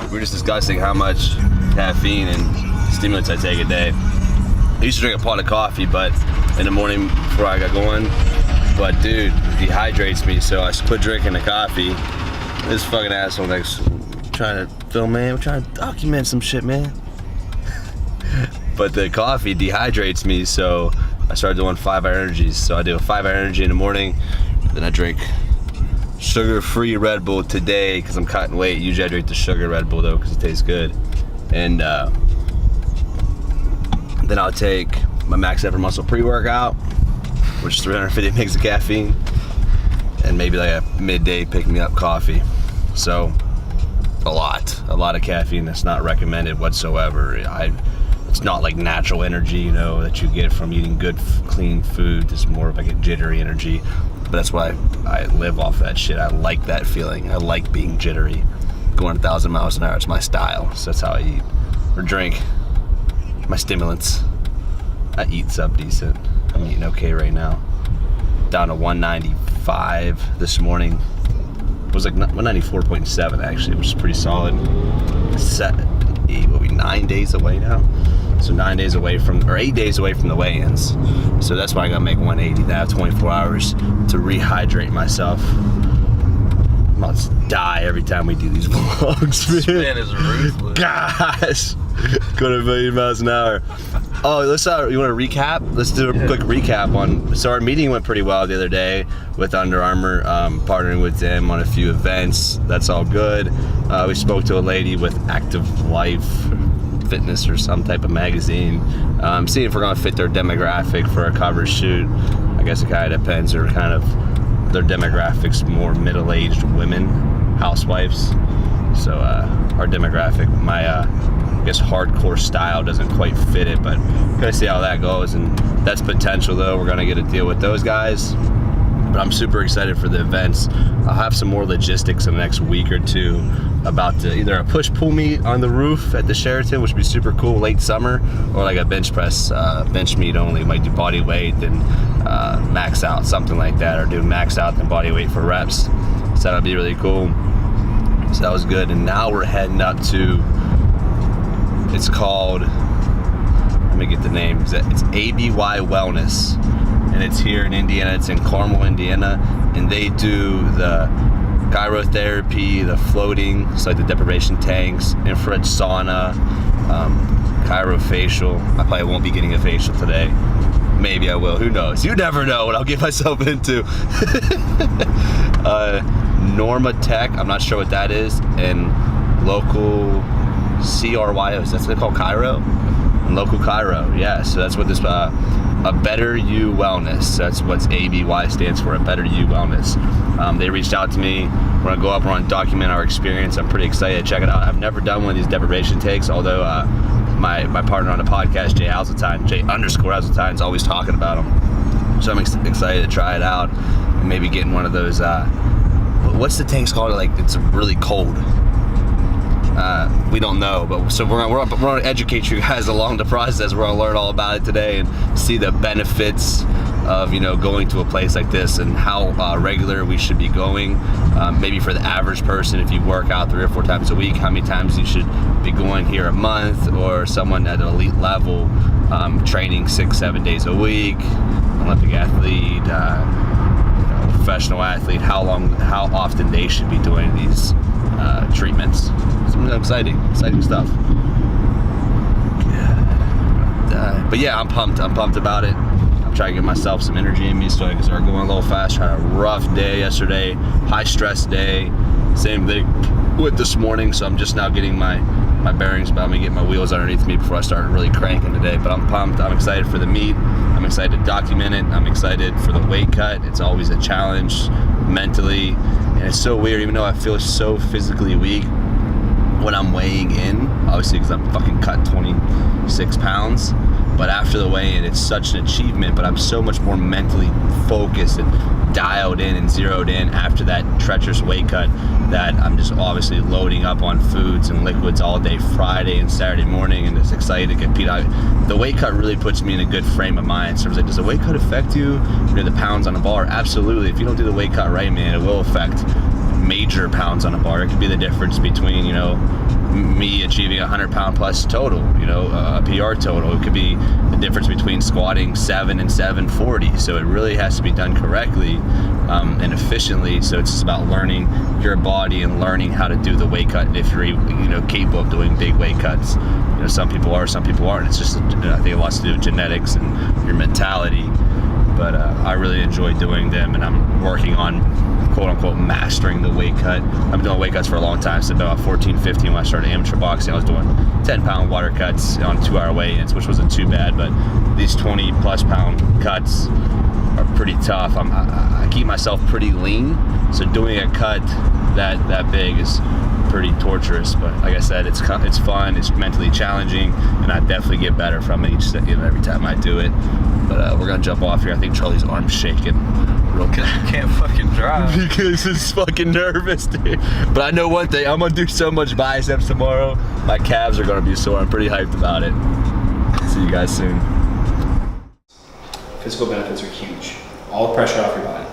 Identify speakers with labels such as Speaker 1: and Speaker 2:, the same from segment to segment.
Speaker 1: we were just discussing how much caffeine and stimulants I take a day. I used to drink a pot of coffee, but in the morning before I got going. But dude, it dehydrates me, so I quit drinking the coffee. This fucking asshole next trying to film, man. We're trying to document some shit, man. But the coffee dehydrates me, so I started doing 5-hour energies. So I do a 5-hour energy in the morning, then I drink sugar-free Red Bull today because I'm cutting weight. Usually I drink the sugar Red Bull though because it tastes good. And then I'll take my Max Effort Muscle pre-workout, which is 350 mg of caffeine, and maybe like a midday pick-me-up coffee. So a lot of caffeine that's not recommended whatsoever. It's not like natural energy, you know, that you get from eating good, clean food. It's more of like a jittery energy. But that's why I live off that shit. I like that feeling. I like being jittery. Going 1,000 miles an hour, it's my style. So that's how I eat or drink my stimulants. I eat sub decent. I'm eating okay right now. Down to 195 this morning. It was like 194.7 actually, which is pretty solid. 9 days away now. So 9 days away from, or 8 days away from the weigh-ins. So that's why I gotta make 180. Then I have 24 hours to rehydrate myself. I'm about to die every time we do these vlogs, man.
Speaker 2: This man is ruthless.
Speaker 1: Gosh, going 1,000,000 miles an hour. Oh, you want to recap? Let's do a quick recap on. So our meeting went pretty well the other day with Under Armour, partnering with them on a few events. That's all good. We spoke to a lady with Active Life Fitness or some type of magazine, seeing if we're gonna fit their demographic for a cover shoot. I guess it kind of depends. They're kind of their demographics more middle-aged women, housewives. So our demographic, my I guess hardcore style doesn't quite fit it, but gotta see how that goes. And that's potential though. We're gonna get a deal with those guys. But I'm super excited for the events. I'll have some more logistics in the next week or two about either a push-pull meet on the roof at the Sheraton, which would be super cool late summer, or like a bench press, bench meet only. Might do body weight and max out, something like that, or do max out and body weight for reps. So that'll be really cool. So that was good. And now we're heading up to, it's called, let me get the name, it's ABY Wellness. And it's here in Indiana. It's in Carmel, Indiana, and they do the cryotherapy, the floating, so like the deprivation tanks, infrared sauna, cryoffacial. I probably won't be getting a facial today. Maybe I will. Who knows? You never know what I'll get myself into. Norma Tech. I'm not sure what that is. And local CRYO. That's what they call Cryo. And local Cryo. Yeah. So that's what this. A Better You Wellness. That's what ABY stands for, A Better You Wellness. They reached out to me. We're gonna go up, we're gonna document our experience. I'm pretty excited to check it out. I've never done one of these deprivation takes, although my partner on the podcast, J _Hazeltine, is always talking about them. So I'm excited to try it out and maybe getting one of those, what's the tanks called? Like, it's really cold. We don't know, but so we're gonna educate you guys along the process. We're gonna learn all about it today and see the benefits of, you know, going to a place like this and how regular we should be going. Maybe for the average person, if you work out 3 or 4 times a week, how many times you should be going here a month, or someone at an elite level training 6-7 days a week, Olympic athlete, professional athlete, how often they should be doing these treatments. Some exciting stuff. But yeah, I'm pumped about it. I'm trying to get myself some energy in me so I can start going a little faster. I had a rough day yesterday, high stress day. Same thing with this morning, so I'm just now getting my bearings about me, get my wheels underneath me before I start really cranking today. But I'm pumped. I'm excited for the meet. I'm excited to document it. I'm excited for the weight cut. It's always a challenge mentally, and it's so weird, even though I feel so physically weak when I'm weighing in, obviously because I'm fucking cut 26 pounds, but after the weigh-in, it's such an achievement, but I'm so much more mentally focused and dialed in and zeroed in after that treacherous weight cut that I'm just obviously loading up on foods and liquids all day Friday and Saturday morning, and just excited to compete. The weight cut really puts me in a good frame of mind. So I was like, does the weight cut affect you? The pounds on the bar? Absolutely. If you don't do the weight cut right, man, it will affect major pounds on a bar. It could be the difference between, you know, me achieving 100 pound plus total, you know, a PR total. It could be the difference between squatting 7 and 740. So it really has to be done correctly and efficiently. So it's just about learning your body and learning how to do the weight cut. If you're, you know, capable of doing big weight cuts, you know, some people are, some people aren't. It's just, I think it has to do with genetics and your mentality. But I really enjoy doing them, and I'm working on quote unquote mastering the weight cut. I've been doing weight cuts for a long time, so about 14, 15 when I started amateur boxing, I was doing 10 pound water cuts on 2-hour weigh-ins, which wasn't too bad, but these 20 plus pound cuts are pretty tough. I keep myself pretty lean, so doing a cut that big is pretty torturous. But like I said, it's fun, it's mentally challenging, and I definitely get better from it every time I do it. But we're gonna jump off here. I think Charlie's arm's shaking real good.
Speaker 2: Can't fucking drive.
Speaker 1: Because he's fucking nervous, dude. But I know one thing, I'm gonna do so much biceps tomorrow, my calves are gonna be sore. I'm pretty hyped about it. See you guys soon.
Speaker 3: Physical benefits are huge. All the pressure off your body.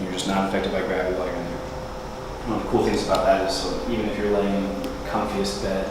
Speaker 3: You're just not affected by gravity while you're in there. One of the cool things about that is, so even if you're laying in the comfiest bed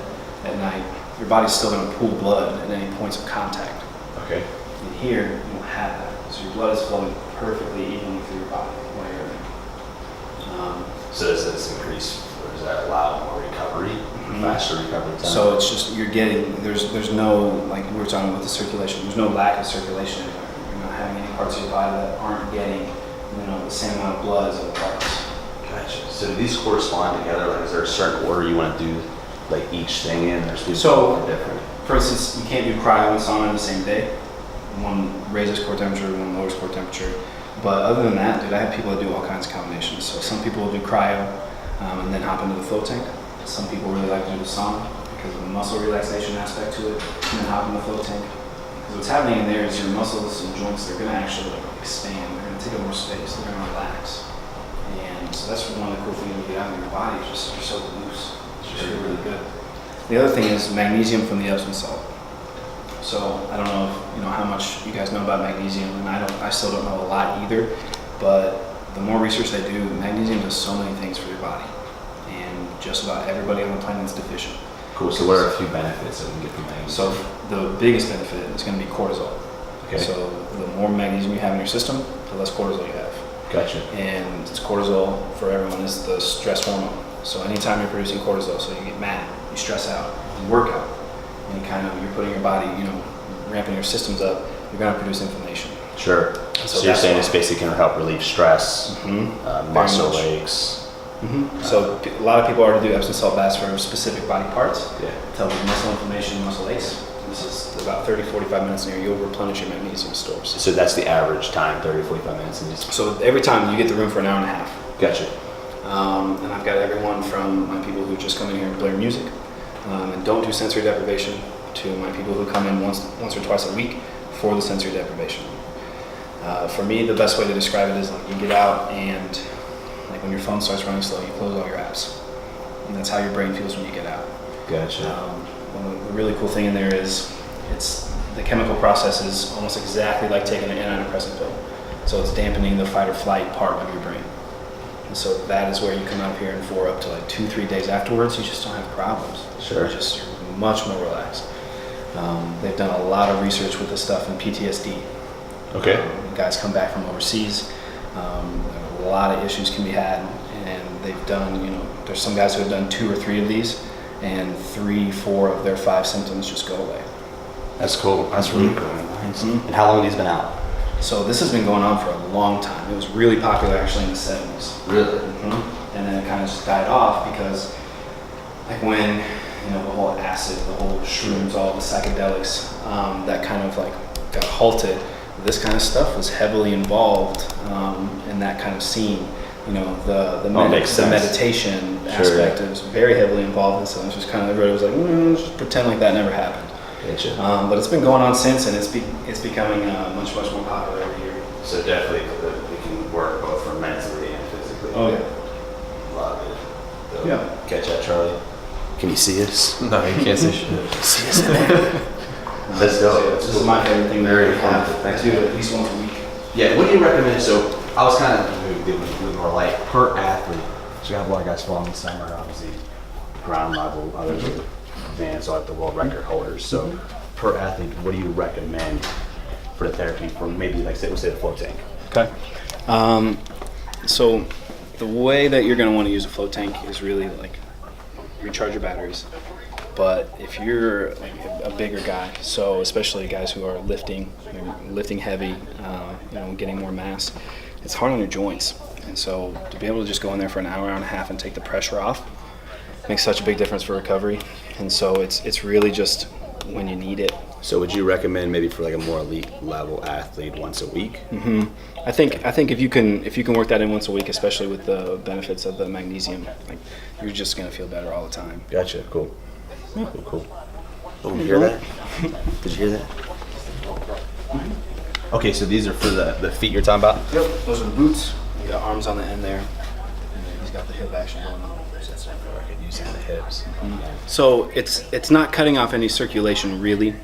Speaker 3: at night, your body's still gonna pool blood at any points of contact.
Speaker 1: Okay.
Speaker 3: And here, you don't have that. So your blood is flowing perfectly evenly through your body while you're in there.
Speaker 1: So does this increase, or does that allow more recovery, faster recovery time?
Speaker 3: So it's just, you're getting, there's no, like we were talking about the circulation, there's no lack of circulation anymore. You're not having any parts of your body that aren't getting, you know, the same amount of blood as other parts.
Speaker 1: Gotcha. So do these correspond together? Like, is there a certain order you want to do, like, each thing in? There's
Speaker 3: So,
Speaker 1: different.
Speaker 3: For instance, you can't do cryo and sauna on the same day. One raises core temperature, one lowers core temperature. But other than that, dude, I have people that do all kinds of combinations. So some people will do cryo and then hop into the float tank. Some people really like to do the sauna because of the muscle relaxation aspect to it, and then hop in the float tank. Because what's happening in there is your muscles and joints, they're going to actually like expand. They're going to take up more space. They're going to relax. And so that's one of the cool things you get out of your body. It's just, you're so loose. It's just really good. The other thing is magnesium from the Epsom salt. So I don't know if, you know, how much you guys know about magnesium, and I still don't know a lot either, but the more research they do, magnesium does so many things for your body, and just about everybody on the planet is deficient.
Speaker 1: Cool, so what are a few benefits that we can get from magnesium?
Speaker 3: So the biggest benefit is going to be cortisol.
Speaker 1: Okay.
Speaker 3: So the more magnesium you have in your system, the less cortisol you have.
Speaker 1: Gotcha.
Speaker 3: And cortisol, for everyone, is the stress hormone. So anytime you're producing cortisol, so you get mad, you stress out, you work out, and you're putting your body, you know, ramping your systems up, you're going to produce inflammation.
Speaker 1: Sure. So you're saying this basically can help relieve stress, muscle aches.
Speaker 3: So a lot of people already do Epsom salt baths for specific body parts.
Speaker 1: Yeah.
Speaker 3: To help with muscle inflammation, muscle aches. This is about 30-45 minutes in here, you'll replenish your magnesium stores.
Speaker 1: So that's the average time, 30-45 minutes in these?
Speaker 3: So every time you get the room for an hour and a half.
Speaker 1: Gotcha.
Speaker 3: And I've got everyone from my people who just come in here and play music and don't do sensory deprivation to my people who come in once or twice a week for the sensory deprivation. For me, the best way to describe it is like you get out and like when your phone starts running slow, you close all your apps. And that's how your brain feels when you get out.
Speaker 1: Gotcha.
Speaker 3: The really cool thing in there is the chemical process is almost exactly like taking an antidepressant pill. So it's dampening the fight or flight part of your brain. And so that is where you come out here and for up to like 2-3 days afterwards, you just don't have problems.
Speaker 1: Sure.
Speaker 3: You're much more relaxed. They've done a lot of research with this stuff in PTSD.
Speaker 1: Okay.
Speaker 3: Guys come back from overseas. A lot of issues can be had, and they've done, you know, there's some guys who have done 2 or 3 of these, and 3-4 of their 5 symptoms just go away.
Speaker 1: That's cool. That's really cool. And how long have these been out?
Speaker 3: So this has been going on for a long time. It was really popular actually in the 70s.
Speaker 1: Really?
Speaker 3: And then it kind of just died off because like when, you know, the whole acid, the whole shrooms, all the psychedelics, that kind of like got halted, this kind of stuff was heavily involved in that kind of scene. You know, the meditation aspect was very heavily involved in, so it's just kind of, everybody was like, just pretend like that never happened.
Speaker 1: Gotcha.
Speaker 3: But it's been going on since, and it's becoming much more popular every year.
Speaker 1: So definitely it can work both for mentally and physically.
Speaker 3: Oh yeah.
Speaker 1: Love it. So,
Speaker 3: Yeah.
Speaker 1: Catch that, Charlie. Can you see us?
Speaker 2: No, you can't see shit.
Speaker 1: See us in there. Let's go.
Speaker 3: This is my favorite thing.
Speaker 1: Very fun.
Speaker 3: I do it at least once a week.
Speaker 1: Yeah, what do you recommend? So I was kind of doing more like per athlete.
Speaker 4: So you have a lot of guys following the summer, obviously ground level, others are advanced, like the world record holders. So per athlete, what do you recommend for the therapy for maybe like let's say the float tank?
Speaker 3: Okay. So the way that you're going to want to use a float tank is really like recharge your batteries. But if you're like a bigger guy, so especially guys who are lifting heavy, getting more mass, it's hard on your joints. And so to be able to just go in there for an hour and a half and take the pressure off makes such a big difference for recovery. And so it's really just when you need it.
Speaker 4: So would you recommend maybe for like a more elite level athlete once a week?
Speaker 3: Mm-hmm. I think if you can work that in once a week, especially with the benefits of the magnesium, like you're just gonna feel better all the time.
Speaker 4: Gotcha. Cool. Cool. Oh, you hear that? Did you hear that? Okay, so these are for the feet you're talking about?
Speaker 3: Yep. Those are the boots. You got arms on the end there, and then he's got the hip action going on.
Speaker 4: Using the hips.
Speaker 3: So it's not cutting off any circulation really.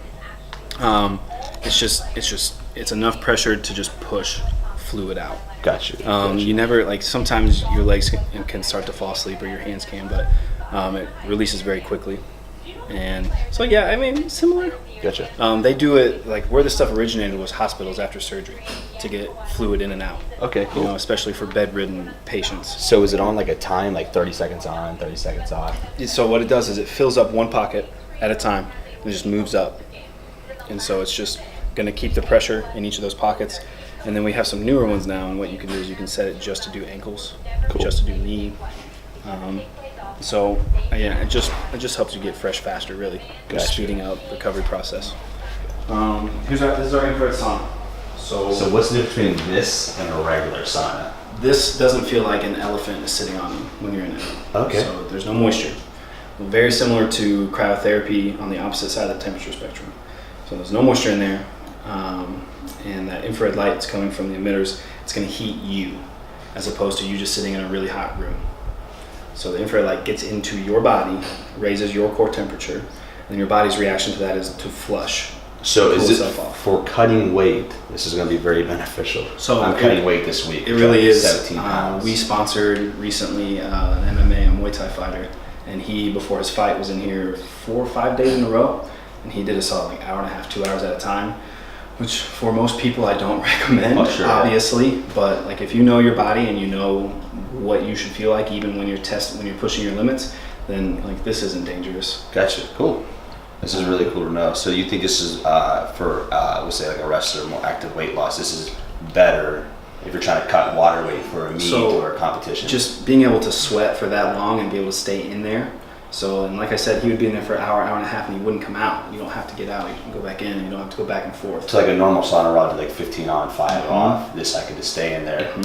Speaker 3: It's enough pressure to just push fluid out.
Speaker 4: Gotcha.
Speaker 3: You never like sometimes your legs can start to fall asleep or your hands can, but it releases very quickly. And so yeah, I mean similar.
Speaker 4: Gotcha.
Speaker 3: They do it like where this stuff originated was hospitals after surgery to get fluid in and out.
Speaker 4: Okay, cool.
Speaker 3: Especially for bedridden patients.
Speaker 4: So is it on like a time, like 30 seconds on, 30 seconds off?
Speaker 3: So what it does is it fills up one pocket at a time and it just moves up. And so it's just going to keep the pressure in each of those pockets. And then we have some newer ones now, and what you can do is you can set it just to do ankles, just to do knee. So yeah, it just helps you get fresh faster, really.
Speaker 4: Gotcha.
Speaker 3: Speeding up the recovery process. This is our infrared sauna. So
Speaker 4: what's the difference between this and a regular sauna?
Speaker 3: this doesn't feel like an elephant is sitting on you when you're in it.
Speaker 4: Okay.
Speaker 3: So there's no moisture. Very similar to cryotherapy on the opposite side of the temperature spectrum. So there's no moisture in there, and that infrared light is coming from the emitters. It's going to heat you, as opposed to you just sitting in a really hot room. So the infrared light gets into your body, raises your core temperature, and your body's reaction to that is to flush.
Speaker 4: So is it
Speaker 3: off.
Speaker 4: for cutting weight? This is going to be very beneficial.
Speaker 3: So
Speaker 4: I'm cutting weight this week.
Speaker 3: It really is.
Speaker 4: 17 pounds.
Speaker 3: We sponsored recently an MMA, a Muay Thai fighter, and he, before his fight, was in here 4 or 5 days in a row, and he did a solid like hour and a half, 2 hours at a time, which for most people I don't recommend, obviously. But like if you know your body and you know what you should feel like, even when you're pushing your limits, then like this isn't dangerous.
Speaker 4: Gotcha. Cool. This is really cool to know. So you think this is for, we'll say like a wrestler, more active weight loss, this is better if you're trying to cut water weight for a meet or a competition?
Speaker 3: Just being able to sweat for that long and be able to stay in there. So, and like I said, he would be in there for an hour, hour and a half, and he wouldn't come out. You don't have to get out. You can go back in, and you don't have to go back and forth.
Speaker 4: So like a normal sauna rod, like 15 on, 5 off. This I could just stay in there.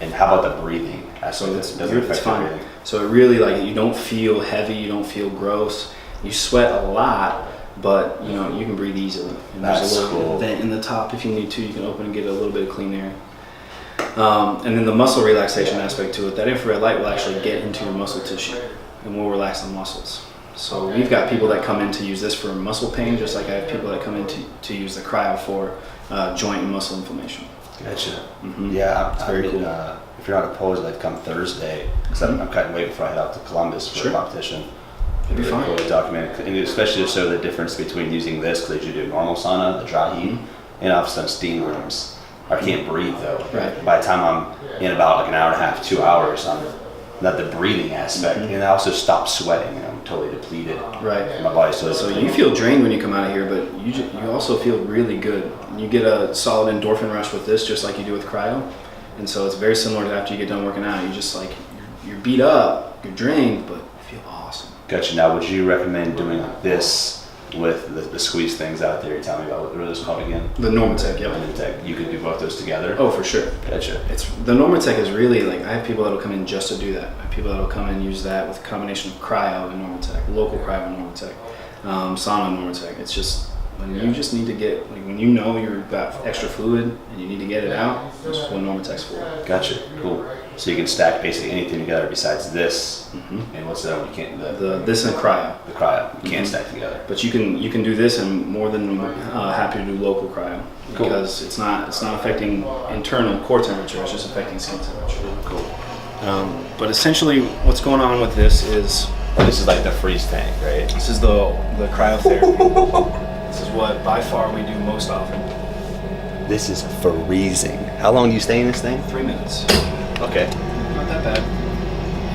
Speaker 4: And how about the breathing?
Speaker 3: So it's fine. Breathing? So it really, like, you don't feel heavy, you don't feel gross. You sweat a lot, but you know you can breathe easily. And there's a little vent in the top if you need to. You can open and get a little bit of clean air. And then the muscle relaxation aspect to it, that infrared light will actually get into your muscle tissue and will relax the muscles. So we've got people that come in to use this for muscle pain, just like I have people that come in to use the cryo for joint and muscle inflammation.
Speaker 4: Gotcha. Yeah,
Speaker 3: it's very cool.
Speaker 4: If you're not opposed, I'd come Thursday, because I'm cutting weight before I head out to Columbus for a competition.
Speaker 3: It'd be fine.
Speaker 4: Cool to document, and especially to show the difference between using this, because they do normal sauna, the dry heat, and obviously steam rooms. I can't breathe though.
Speaker 3: Right.
Speaker 4: By the time I'm in about like an hour and a half, 2 hours, I'm not the breathing aspect, and I also stop sweating. I'm totally depleted.
Speaker 3: Right.
Speaker 4: My body. So
Speaker 3: you feel drained when you come out of here, but you also feel really good. You get a solid endorphin rush with this, just like you do with cryo. And so it's very similar to after you get done working out. You just like you're beat up, you're drained, but you feel awesome.
Speaker 4: Gotcha. Now, would you recommend doing this with the squeeze things out there? You tell me about what are those called again?
Speaker 3: The Normatec, yep.
Speaker 4: Normatec. You could do both those together?
Speaker 3: Oh, for sure.
Speaker 4: Gotcha.
Speaker 3: The Normatec is really like, I have people that'll come in just to do that. I have people that'll come in and use that with a combination of cryo and Normatec, local cryo and Normatec, sauna and Normatec. It's just, when you just need to get, like when you know you've got extra fluid and you need to get it out, that's what Normatec's for.
Speaker 4: Gotcha. Cool. So you can stack basically anything together besides this, and what's the other one? You can't
Speaker 3: this and cryo.
Speaker 4: The cryo you can't stack together.
Speaker 3: But you can do this, and more than happy to do local cryo because it's not affecting internal core temperature. It's just affecting skin temperature.
Speaker 4: Cool.
Speaker 3: But essentially, what's going on with this is
Speaker 1: This is like the freeze tank, right?
Speaker 3: this is the cryotherapy. This is what by far we do most often.
Speaker 1: This is freezing. How long do you stay in this thing?
Speaker 3: 3 minutes.
Speaker 1: Okay.
Speaker 3: Not that bad.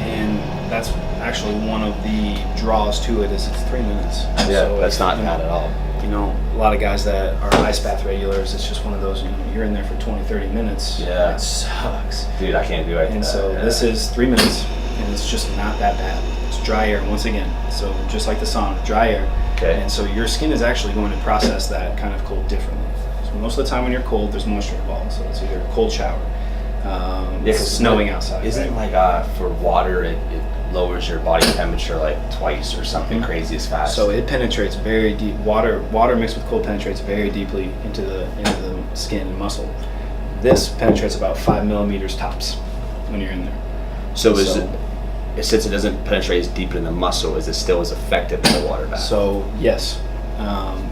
Speaker 3: And that's actually one of the draws to it is it's 3 minutes.
Speaker 1: Yeah,
Speaker 3: So
Speaker 1: that's
Speaker 3: if,
Speaker 1: not
Speaker 3: you know,
Speaker 1: bad at all.
Speaker 3: You know, a lot of guys that are ice bath regulars, it's just one of those, you know, you're in there for 20, 30 minutes.
Speaker 1: Yeah.
Speaker 3: It sucks.
Speaker 1: Dude, I can't do it.
Speaker 3: And so this is 3 minutes, and it's just not that bad. It's dry air once again. So just like the sauna, dry air.
Speaker 1: Okay.
Speaker 3: And so your skin is actually going to process that kind of cold differently. So most of the time when you're cold, there's moisture involved. So it's either a cold shower,
Speaker 1: Yeah, 'cause
Speaker 3: snowing outside.
Speaker 1: Isn't
Speaker 3: right?
Speaker 1: like for water, it lowers your body temperature like twice or something crazy as fast.
Speaker 3: So it penetrates very deep. Water mixed with cold penetrates very deeply into the skin and muscle. This penetrates about 5 millimeters tops when you're in there.
Speaker 1: So since it doesn't penetrate as deep in the muscle, is it still as effective in the water bath?
Speaker 3: So yes,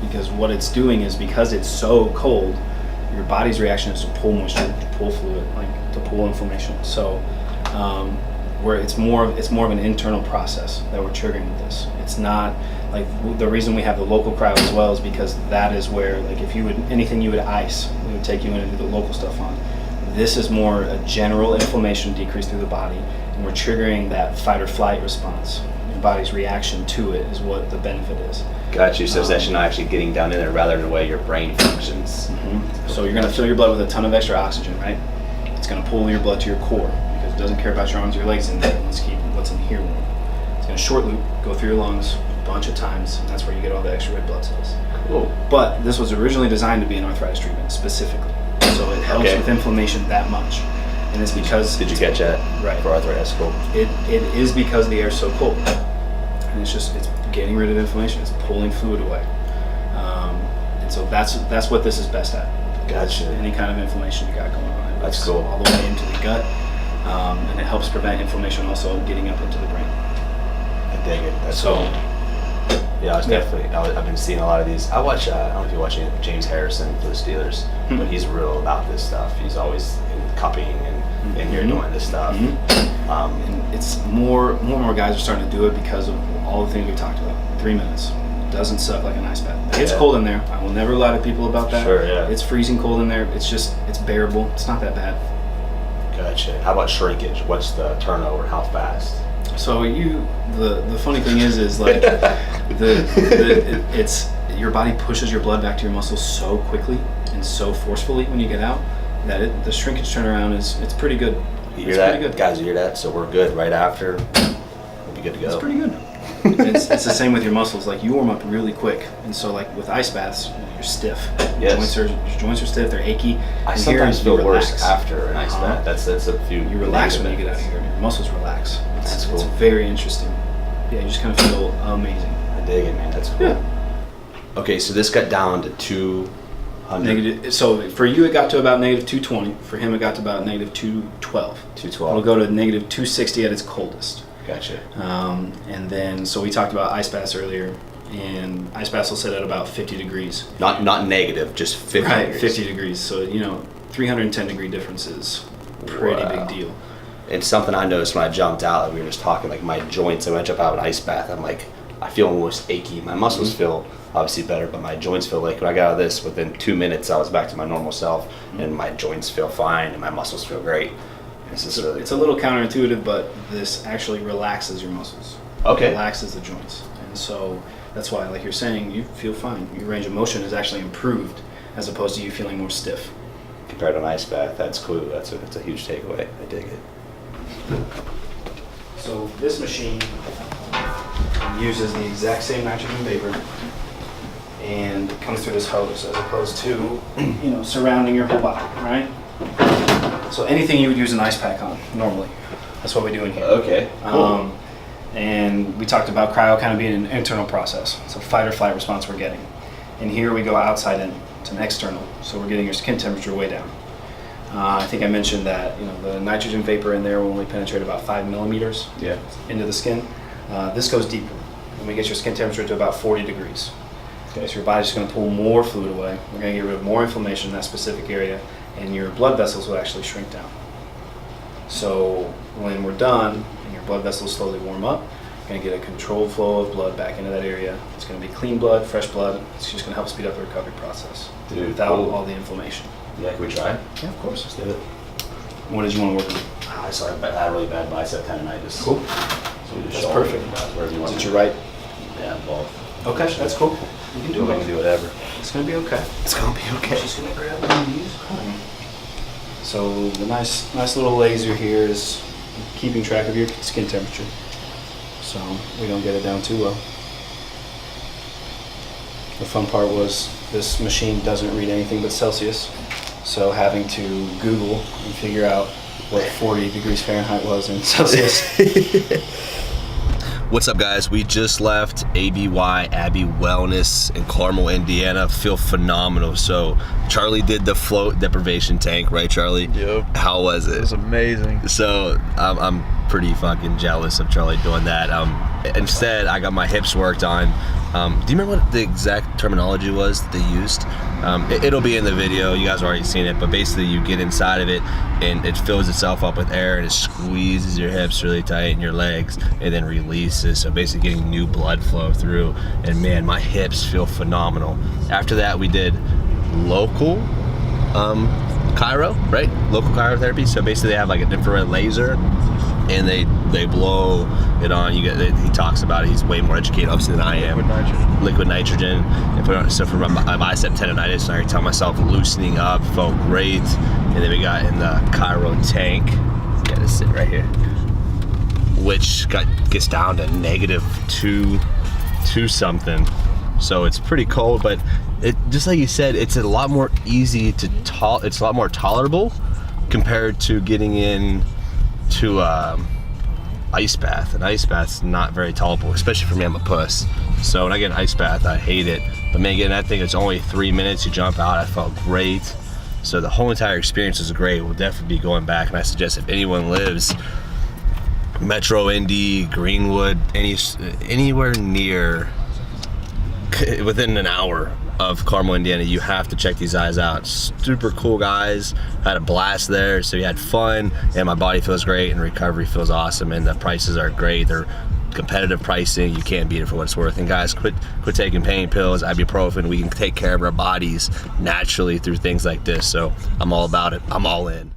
Speaker 3: because what it's doing is because it's so cold, your body's reaction is to pull moisture, to pull fluid, like to pull inflammation. So where it's more of an internal process that we're triggering with this. It's not like the reason we have the local cryo as well is because that is where, like, if you would anything you would ice, we would take you in and do the local stuff on. This is more a general inflammation decrease through the body, and we're triggering that fight or flight response. Your body's reaction to it is what the benefit is.
Speaker 1: Got you. So it's actually not actually getting down in there, rather than the way your brain functions.
Speaker 3: So you're going to fill your blood with a ton of extra oxygen, right? It's going to pull your blood to your core because it doesn't care about your arms or your legs in there. Let's keep what's in here warm. It's going to short loop, go through your lungs a bunch of times, and that's where you get all the extra red blood cells.
Speaker 1: Cool.
Speaker 3: But this was originally designed to be an arthritis treatment specifically. So it helps with inflammation that much. And it's because...
Speaker 1: Did you catch that?
Speaker 3: Right.
Speaker 1: For arthritis, cool.
Speaker 3: It is because the air's so cold. And it's getting rid of inflammation. It's pulling fluid away. And so that's what this is best at.
Speaker 1: Gotcha.
Speaker 3: Any kind of inflammation you got going on. It
Speaker 1: That's
Speaker 3: works
Speaker 1: cool.
Speaker 3: all the way into the gut. And it helps prevent inflammation also getting up into the brain.
Speaker 1: I dig it. That's
Speaker 3: So-
Speaker 1: cool. Yeah, I've been seeing a lot of these. I watch, I don't know if you watch James Harrison for the Steelers, but he's real about this stuff. He's always in cupping and in here doing this stuff.
Speaker 3: And it's more and more guys are starting to do it because of all the things we talked about. 3 minutes. Doesn't suck like an ice bath. It's cold in there. I will never lie to people about that.
Speaker 1: Sure, yeah.
Speaker 3: It's freezing cold in there. It's bearable. It's not that bad.
Speaker 1: Gotcha. How about shrinkage? What's the turnover? How fast?
Speaker 3: So the funny thing is like it's your body pushes your blood back to your muscles so quickly and so forcefully when you get out that the shrinkage turnaround it's pretty good.
Speaker 1: You hear that? Guys, you hear that? So we're good right after. We'll be good to go.
Speaker 3: It's pretty good. It's the same with your muscles. Like you warm up really quick, and so like with ice baths, you're stiff.
Speaker 1: Yes.
Speaker 3: Your joints are stiff. They're achy.
Speaker 1: I
Speaker 3: And
Speaker 1: sometimes
Speaker 3: here, you
Speaker 1: feel worse
Speaker 3: relax.
Speaker 1: after an ice bath. That's a few.
Speaker 3: You relax when you
Speaker 1: negative
Speaker 3: get out of here. Your muscles relax.
Speaker 1: That's cool.
Speaker 3: It's very interesting. Yeah, you just kind of feel amazing.
Speaker 1: I dig it, man. That's cool.
Speaker 3: Yeah.
Speaker 1: Okay, so this got down to 200.
Speaker 3: Negative. So for you, it got to about negative 220. For him, it got to about negative 212.
Speaker 1: 212.
Speaker 3: It'll go to negative 260 at its coldest.
Speaker 1: Gotcha.
Speaker 3: And then, so we talked about ice baths earlier, and ice baths will sit at about 50 degrees.
Speaker 1: Not negative, just 50
Speaker 3: Right,
Speaker 1: degrees.
Speaker 3: 50 degrees. So, 310 degree difference is a pretty
Speaker 1: Wow.
Speaker 3: big deal.
Speaker 1: And something I noticed when I jumped out, like we were just talking, like my joints, when I jump out of an ice bath, I'm like, I feel almost achy. My muscles feel obviously better, but my joints feel like when I got out of this, within 2 minutes, I was back to my normal self, and my joints feel fine, and my muscles feel great. This is really
Speaker 3: It's a little counterintuitive, but this actually relaxes your muscles.
Speaker 1: Okay.
Speaker 3: Relaxes the joints. And so that's why, like you're saying, you feel fine. Your range of motion is actually improved as opposed to you feeling more stiff.
Speaker 1: compared to an ice bath. That's cool. That's a huge takeaway. I dig it.
Speaker 3: So this machine uses the exact same nitrogen vapor and it comes through this hose as opposed to, surrounding your whole body, right? So anything you would use an ice pack on normally. That's what we do in here.
Speaker 1: Okay. Cool.
Speaker 3: And we talked about cryo kind of being an internal process. It's a fight or flight response we're getting. And here we go outside in. It's an external. So we're getting your skin temperature way down. I think I mentioned that the nitrogen vapor in there will only penetrate about 5 millimeters into the skin. This goes deeper. And we get your skin temperature to about 40 degrees. Okay, so your body's just going to pull more fluid away. We're going to get rid of more inflammation in that specific area, and your blood vessels will actually shrink down. So when we're done and your blood vessels slowly warm up, you're gonna get a controlled flow of blood back into that area. It's gonna be clean blood, fresh blood. It's just gonna help speed up the recovery process without all the inflammation.
Speaker 4: Yeah, can we try?
Speaker 3: Yeah, of course.
Speaker 4: Let's do it.
Speaker 3: What did you want to work on?
Speaker 4: I saw I had really bad bicep tendonitis.
Speaker 3: Cool.
Speaker 4: So we just
Speaker 3: That's
Speaker 4: shoulder,
Speaker 3: perfect.
Speaker 4: Wherever you want.
Speaker 3: Is it your right?
Speaker 4: Yeah, both.
Speaker 3: Okay, that's cool. You can do
Speaker 4: We
Speaker 3: it.
Speaker 4: can do whatever.
Speaker 3: It's gonna be okay.
Speaker 1: It's gonna be okay.
Speaker 3: Just gonna grab one of these. So the nice little laser here is keeping track of your skin temperature, so we don't get it down too low. The fun part was this machine doesn't read anything but Celsius, so having to Google and figure out what 40 degrees Fahrenheit was in Celsius.
Speaker 1: What's up, guys? We just left ABY Wellness in Carmel, Indiana. Feel phenomenal. So Charlie did the float deprivation tank, right, Charlie?
Speaker 2: Yep.
Speaker 1: How was it?
Speaker 2: It was amazing.
Speaker 1: So I'm pretty fucking jealous of Charlie doing that. Instead, I got my hips worked on. Do you remember what the exact terminology was that they used? It'll be in the video. You guys already seen it, but basically you get inside of it and it fills itself up with air and it squeezes your hips really tight and your legs and then releases. So basically getting new blood flow through. And man, my hips feel phenomenal. After that, we did local chiro, right? Local cryotherapy. So basically they have like an infrared laser and they blow it on. You get. He talks about it. He's way more educated, obviously, than I am. Liquid nitrogen. And put it on, so for my bicep tendonitis, I can tell myself loosening up, felt great. And then we got in the Chiro tank. Yeah, to sit right here, which gets down to -2 something. So it's pretty cold, but it just like you said, it's a lot more easy to it's a lot more tolerable compared to getting in to ice bath. An ice bath's not very tolerable, especially for me. I'm a puss, so when I get an ice bath, I hate it. But man, getting that thing, it's only 3 minutes. You jump out. I felt great. So the whole entire experience was great. We'll definitely be going back, and I suggest if anyone lives Metro, Indy, Greenwood, anywhere near within an hour of Carmel, Indiana, you have to check these guys out. Super cool guys. Had a blast there, so we had fun, and my body feels great, and recovery feels awesome, and the prices are great. They're competitive pricing. You can't beat it for what it's worth. And guys, quit taking pain pills, ibuprofen. We can take care of our bodies naturally through things like this. So I'm all about it. I'm all in.